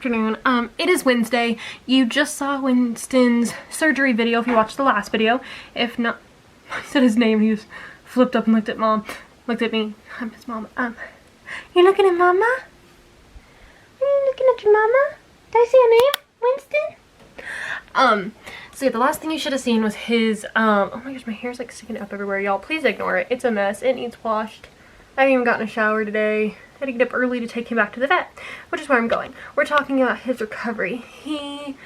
afternoon. It is Wednesday. You just saw Winston's surgery video if you watched the last video. If not, I said his name, he just flipped up and looked at mom. Looked at me. I'm his mom. You looking at mama? Are you looking at your mama? Did I say your name? Winston? So yeah, the last thing you should have seen was his, oh my gosh, my hair's like sticking up everywhere, y'all. Please ignore it. It's a mess. It needs washed. I haven't even gotten a shower today. I had to get up early to take him back to the vet, which is where I'm going. We're talking about his recovery. He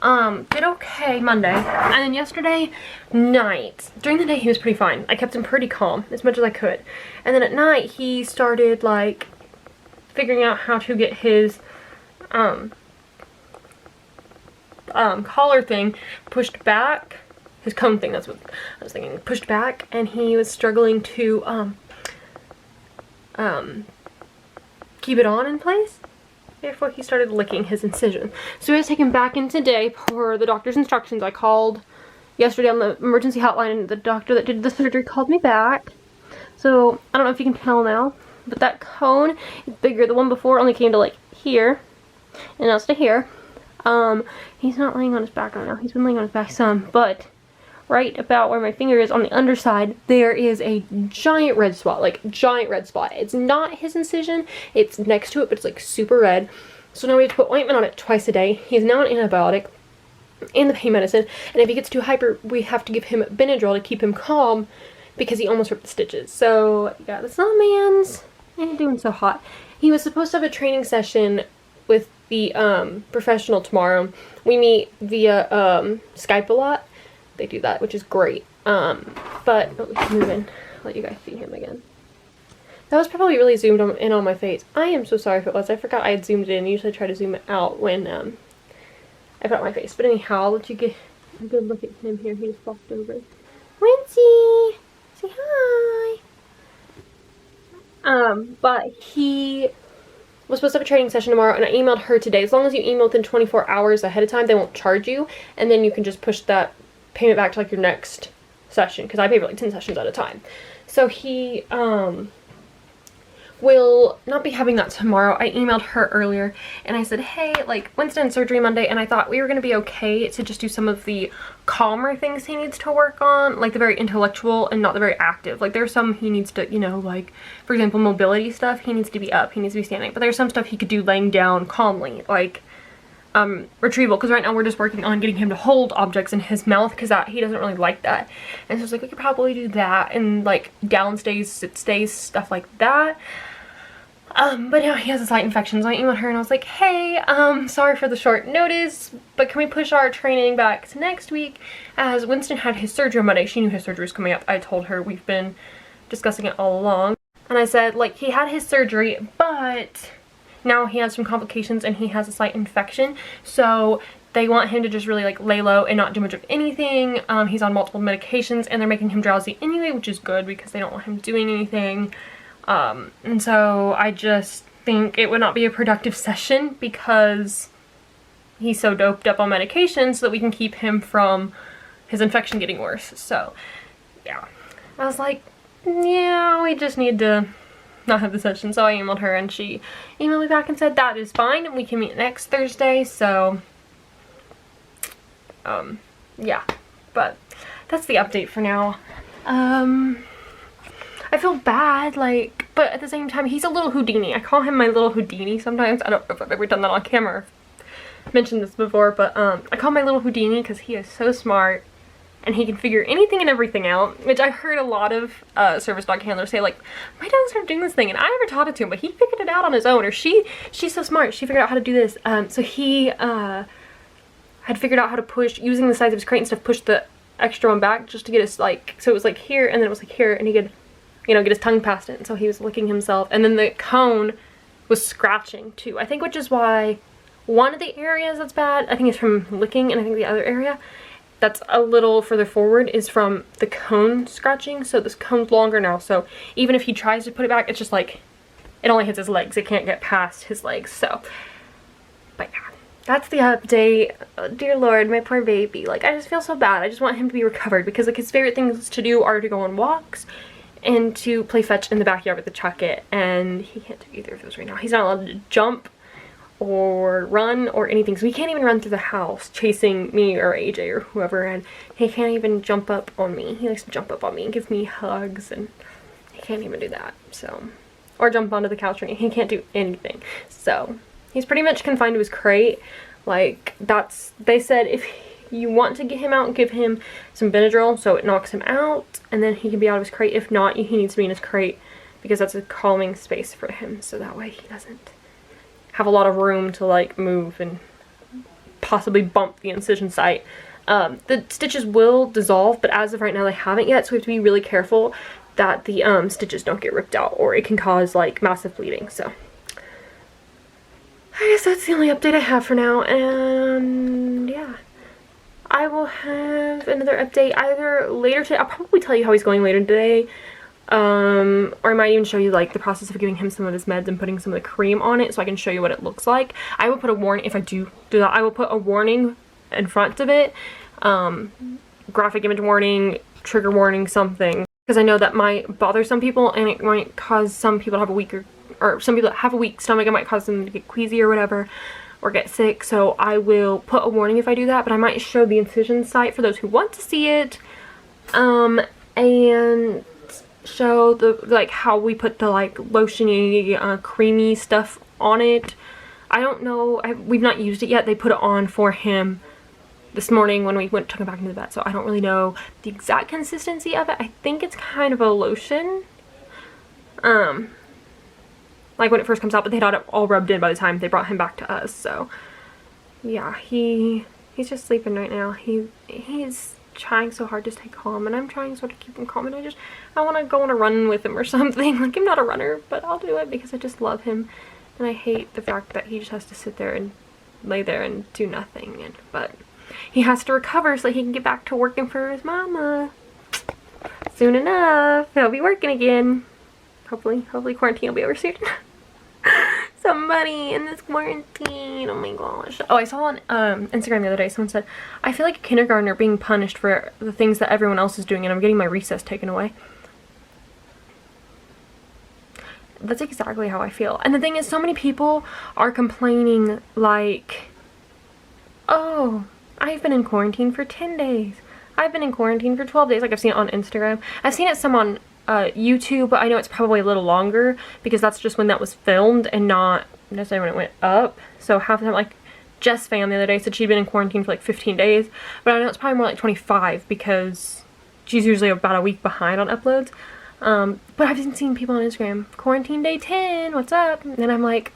did okay Monday, and then yesterday night, during the day he was pretty fine. I kept him pretty calm as much as I could, and then at night he started like figuring out how to get his collar thing pushed back, his cone thing, that's what I was thinking, pushed back, and he was struggling to keep it on in place before he started licking his incision. So we had to take him back in today per the doctor's instructions. I called yesterday on the emergency hotline and the doctor that did the surgery called me back. So I don't know if you can tell now, but that cone is bigger. The one before only came to like here, and now it's to here. He's not laying on his back right now. He's been laying on his back some, but right about where my finger is on the underside, there is a giant red spot, like giant red spot. It's not his incision, it's next to it, but it's like super red. So now we have to put ointment on it twice a day. He's now on an antibiotic and the pain medicine, and if he gets too hyper, we have to give him Benadryl to keep him calm because he almost ripped the stitches. So yeah, that's not man's. Ain't doing so hot. He was supposed to have a training session with the professional tomorrow. We meet via Skype a lot. They do that, which is great. But let's move in. Let you guys see him again. That was probably really zoomed in on my face. I am so sorry if it was. I forgot I had zoomed in. Usually I try to zoom it out when I put it on my face. But anyhow, I'll let you get a good look at him here. He just walked over. Wincy! Say hi! But he was supposed to have a training session tomorrow, and I emailed her today. As long as you email within 24 hours ahead of time, they won't charge you, and then you can just push that payment back to like your next session, because I pay for like 10 sessions at a time. So he will not be having that tomorrow. I emailed her earlier and I said, hey, like Winston had surgery Monday, and I thought we were going to be okay to just do some of the calmer things he needs to work on, like the very intellectual and not the very active. Like there's some he needs to, you know, like for example mobility stuff, he needs to be up, he needs to be standing, but there's some stuff he could do laying down calmly, like retrieval, because right now we're just working on getting him to hold objects in his mouth, because that he doesn't really like that. And so it's like we could probably do that, and like down stays, sit stays, stuff like that. But now he has a slight infection, so I emailed her and I was like, hey, sorry for the short notice, but can we push our training back to next week, as Winston had his surgery on Monday. She knew his surgery was coming up. I told her, we've been discussing it all along, and I said, like, he had his surgery, but now he has some complications and he has a slight infection, so they want him to just really like lay low and not do much of anything. He's on multiple medications and they're making him drowsy anyway, which is good because they don't want him doing anything. And so I just think it would not be a productive session because he's so doped up on medication, so that we can keep him from his infection getting worse. So yeah, I was like, yeah, we just need to not have the session. So I emailed her and she emailed me back and said that is fine and we can meet next Thursday. So yeah, but that's the update for now. I feel bad, like, but at the same time, he's a little Houdini. I call him my little Houdini sometimes. I don't know if I've ever done that on camera. I've mentioned this before, but I call him my little Houdini because he is so smart and he can figure anything and everything out, which I heard a lot of service dog handlers say, like, my dog started doing this thing and I never taught it to him, but he figured it out on his own, or she's so smart, she figured out how to do this. So he had figured out how to push, using the size of his crate and stuff, push the extra one back just to get his, like, so it was like here and then it was like here, and he could, you know, get his tongue past it, and so he was licking himself, and then the cone was scratching too, I think, which is why one of the areas that's bad, I think, is from licking, and I think the other area that's a little further forward is from the cone scratching. So this cone's longer now, so even if he tries to put it back, it's just like, it only hits his legs, it can't get past his legs. So, but yeah, that's the update. Oh, dear Lord, my poor baby. Like, I just feel so bad. I just want him to be recovered, because like his favorite things to do are to go on walks and to play fetch in the backyard with the chucket, and he can't do either of those right now. He's not allowed to jump or run or anything. So he can't even run through the house chasing me or AJ or whoever, and he can't even jump up on me. He likes to jump up on me and give me hugs, and he can't even do that. So, or jump onto the couch or anything. He can't do anything. So he's pretty much confined to his crate. Like, that's, they said if you want to get him out, give him some Benadryl so it knocks him out, and then he can be out of his crate. If not, he needs to be in his crate because that's a calming space for him, so that way he doesn't have a lot of room to like move and possibly bump the incision site. The stitches will dissolve, but as of right now they haven't yet, so we have to be really careful that the stitches don't get ripped out, or it can cause like massive bleeding. So I guess that's the only update I have for now, and yeah, I will have another update either later today. I'll probably tell you how he's going later today. Or I might even show you like the process of giving him some of his meds and putting some of the cream on it so I can show you what it looks like. I will put a warning, if I do that, I will put a warning in front of it. Graphic image warning, trigger warning, something. Because I know that might bother some people, and it might cause some people to have a weaker, or some people that have a weak stomach, it might cause them to get queasy or whatever, or get sick. So I will put a warning if I do that, but I might show the incision site for those who want to see it. And show the like how we put the like lotiony creamy stuff on it. I don't know, we've not used it yet. They put it on for him this morning when we took him back into the vet, so I don't really know the exact consistency of it. I think it's kind of a lotion, like when it first comes out, but they had it all rubbed in by the time they brought him back to us. So yeah, he's just sleeping right now. He's trying so hard to stay calm, and I'm trying so hard to keep him calm, and I want to go on a run with him or something. Like, I'm not a runner, but I'll do it because I just love him, and I hate the fact that he just has to sit there and lay there and do nothing. But he has to recover so he can get back to working for his mama. Soon enough, he'll be working again. Hopefully quarantine will be over soon. Somebody in this quarantine, oh my gosh. Oh, I saw on Instagram the other day, someone said, I feel like a kindergartner being punished for the things that everyone else is doing, and I'm getting my recess taken away. That's exactly how I feel. And the thing is, so many people are complaining like, oh, I've been in quarantine for 10 days. I've been in quarantine for 12 days. Like, I've seen it on Instagram. I've seen it some on YouTube, but I know it's probably a little longer because that's just when that was filmed and not necessarily when it went up. So half the time, like Jess Fan the other day said she'd been in quarantine for like 15 days, but I know it's probably more like 25 because she's usually about a week behind on uploads. But I've been seeing people on Instagram, quarantine day 10, what's up? And I'm like,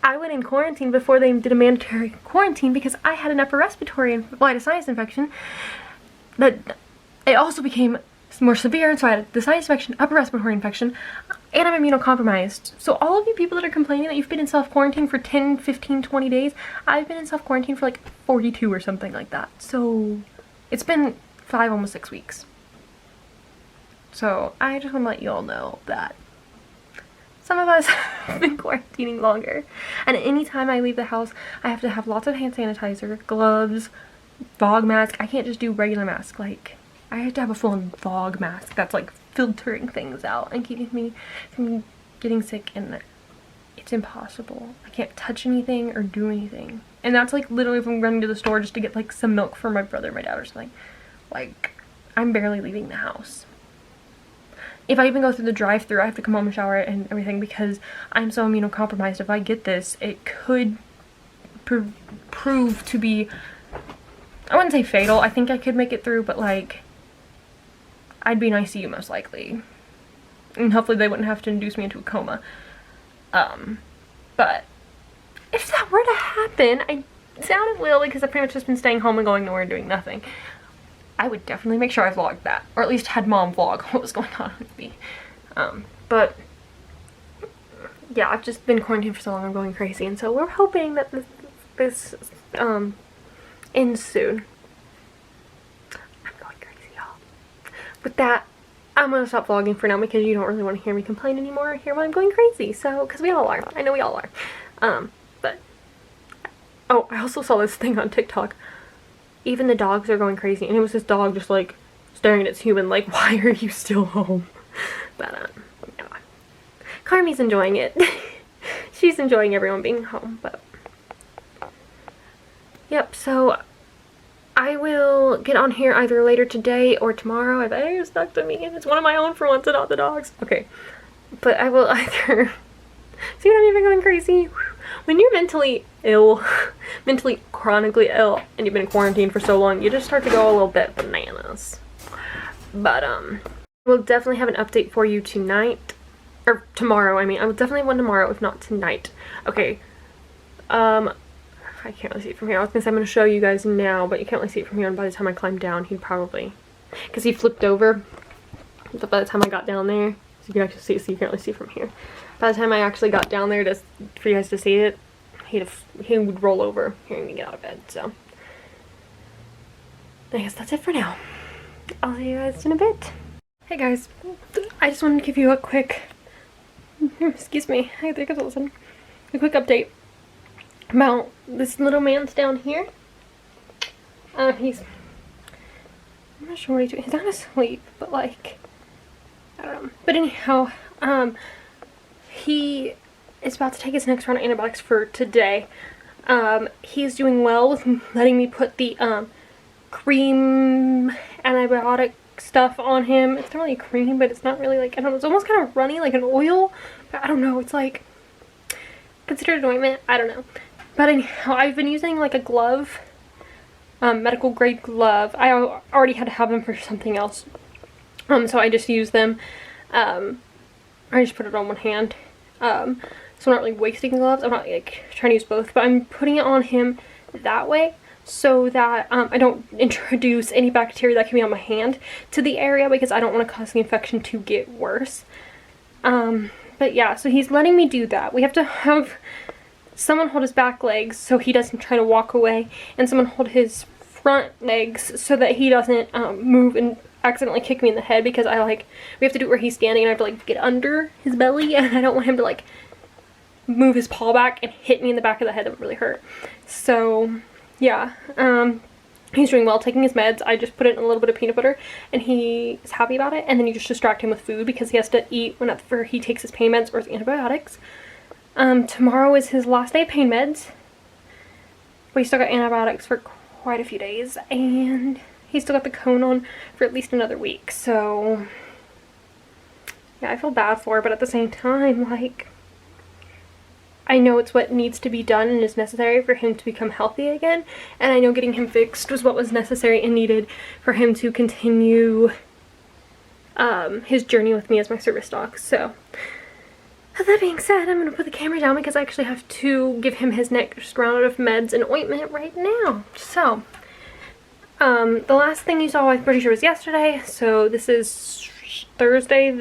I went in quarantine before they did a mandatory quarantine because I had an upper respiratory, well, I had a sinus infection, but it also became more severe, and so I had the sinus infection, upper respiratory infection, and I'm immunocompromised. So all of you people that are complaining that you've been in self-quarantine for 10, 15, 20 days, I've been in self-quarantine for like 42 or something like that. So it's been 5, almost 6 weeks. So I just want to let you all know that some of us have been quarantining longer. And anytime I leave the house, I have to have lots of hand sanitizer, gloves, fog mask. I can't just do regular mask. Like, I have to have a full-on fog mask that's like filtering things out and keeping me from getting sick, and it's impossible. I can't touch anything or do anything. And that's like literally if I'm running to the store just to get like some milk for my brother or my dad or something. Like, I'm barely leaving the house. If I even go through the drive-thru, I have to come home and shower and everything because I'm so immunocompromised. If I get this, it could prove to be, I wouldn't say fatal. I think I could make it through, but like, I'd be in ICU most likely. And hopefully they wouldn't have to induce me into a coma. But if that were to happen, I doubt it will because I've pretty much just been staying home and going nowhere and doing nothing. I would definitely make sure I vlogged that, or at least had mom vlog what was going on with me. But yeah, I've just been quarantined for so long, I'm going crazy, and so we're hoping that this ends soon. I'm going crazy, y'all. With that, I'm gonna stop vlogging for now because you don't really want to hear me complain anymore or hear why I'm going crazy. So, because we all are. I know we all are. But oh, I also saw this thing on TikTok. Even the dogs are going crazy, and it was this dog just like staring at its human like, why are you still home? But yeah, Carmi's enjoying it. she's enjoying everyone being home, but yep, so I will get on here either later today or tomorrow. I bet you're stuck to me and it's one of my own for once and not the dog's. Okay, but I will either see what I'm even going crazy. When you're mentally ill, mentally chronically ill, and you've been quarantined for so long, you just start to go a little bit bananas. But we'll definitely have an update for you tonight, or tomorrow. I mean, I will definitely have one tomorrow, if not tonight. Okay. I can't really see it from here. I was gonna say I'm gonna show you guys now, but you can't really see it from here. And by the time I climbed down, he'd probably, because he flipped over. But by the time I got down there, so you can actually see it, so you can't really see it from here. By the time I actually got down there for you guys to see it, he would roll over hearing me get out of bed. So I guess that's it for now. I'll see you guys in a bit. Hey guys, I just wanted to give you a quick, excuse me, I think it's all of a sudden, a quick update about this little man's down here. I'm not sure what he's doing. He's not asleep, but like, I don't know. But anyhow, he is about to take his next round of antibiotics for today. He's doing well with letting me put the cream antibiotic stuff on him. It's not really cream, but it's not really like, I don't know, it's almost kind of runny, like an oil, but I don't know, it's like considered an ointment, I don't know. But anyhow, I've been using like a glove, medical grade glove. I already had to have them for something else, so I just use them. I just put it on one hand, so I'm not really wasting gloves. I'm not like trying to use both, but I'm putting it on him that way so that I don't introduce any bacteria that can be on my hand to the area, because I don't want to cause the infection to get worse. But yeah, so he's letting me do that. We have to have someone hold his back legs so he doesn't try to walk away, and someone hold his front legs so that he doesn't move and accidentally kick me in the head, because we have to do it where he's standing and I have to like get under his belly, and I don't want him to like move his paw back and hit me in the back of the head. That would really hurt. So yeah, he's doing well taking his meds. I just put in a little bit of peanut butter and he's happy about it, and then you just distract him with food because he has to eat whenever he takes his pain meds or his antibiotics. Tomorrow is his last day of pain meds, but he's still got antibiotics for quite a few days, and he's still got the cone on for at least another week. So yeah, I feel bad for it, but at the same time, like, I know it's what needs to be done and is necessary for him to become healthy again, and I know getting him fixed was what was necessary and needed for him to continue his journey with me as my service dog. So that being said, I'm going to put the camera down because I actually have to give him his next round of meds and ointment right now. So, the last thing you saw, I'm pretty sure, was yesterday. So this is Thursday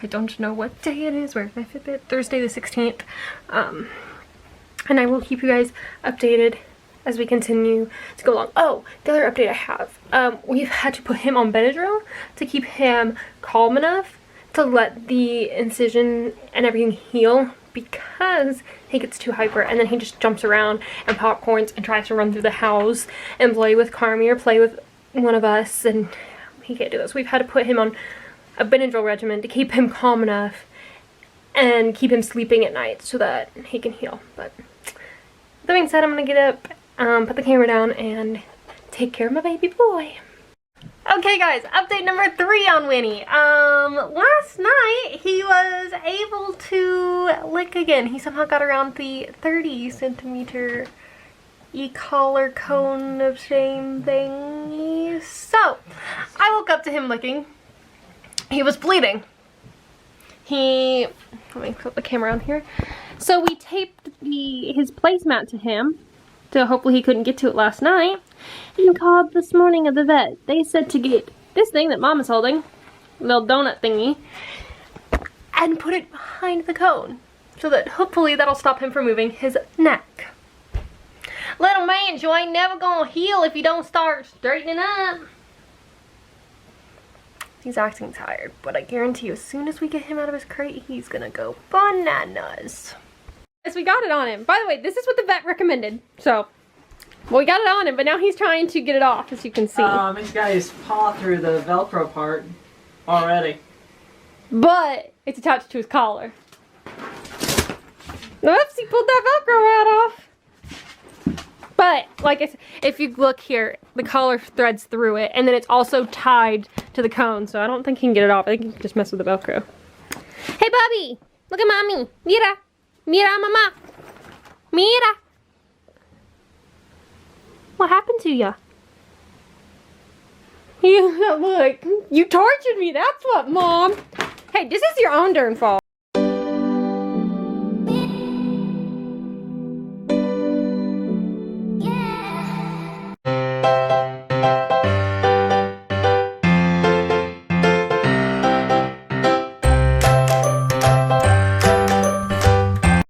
I don't know what day it is. Where's my Fitbit? Thursday the 16th. And I will keep you guys updated as we continue to go along. Oh, the other update I have. We've had to put him on Benadryl to keep him calm enough to let the incision and everything heal, because he gets too hyper and then he just jumps around and popcorns and tries to run through the house and play with Carmi or play with one of us, and he can't do this. We've had to put him on a Benadryl regimen to keep him calm enough and keep him sleeping at night so that he can heal. But that being said, I'm gonna get up, put the camera down, and take care of my baby boy. Okay guys, update number 3 on Winnie. Last night he was able to lick again. He somehow got around the 30 centimeter e-collar cone of shame thingy. So, I woke up to him licking. He was bleeding. Let me put the camera on here. So we taped his placemat to him, so hopefully he couldn't get to it last night, and called this morning at the vet. They said to get this thing that Mom is holding, little donut thingy, and put it behind the cone, so that hopefully that'll stop him from moving his neck. Little man, you ain't never gonna heal if you don't start straightening up. He's acting tired, but I guarantee you, as soon as we get him out of his crate, he's gonna go bananas. Yes, we got it on him. By the way, this is what the vet recommended. So, well, we got it on him, but now he's trying to get it off, as you can see. He's got his paw through the Velcro part already. But it's attached to his collar. Oops, he pulled that Velcro right off. But, like I said, if you look here, the collar threads through it, and then it's also tied to the cone, so I don't think he can get it off. I think he can just mess with the Velcro. Hey, Bubby! Look at Mommy! Mira! Mira, Mama! Mira! What happened to ya? You, look, you tortured me, that's what, Mom! Hey, this is your own darn fault.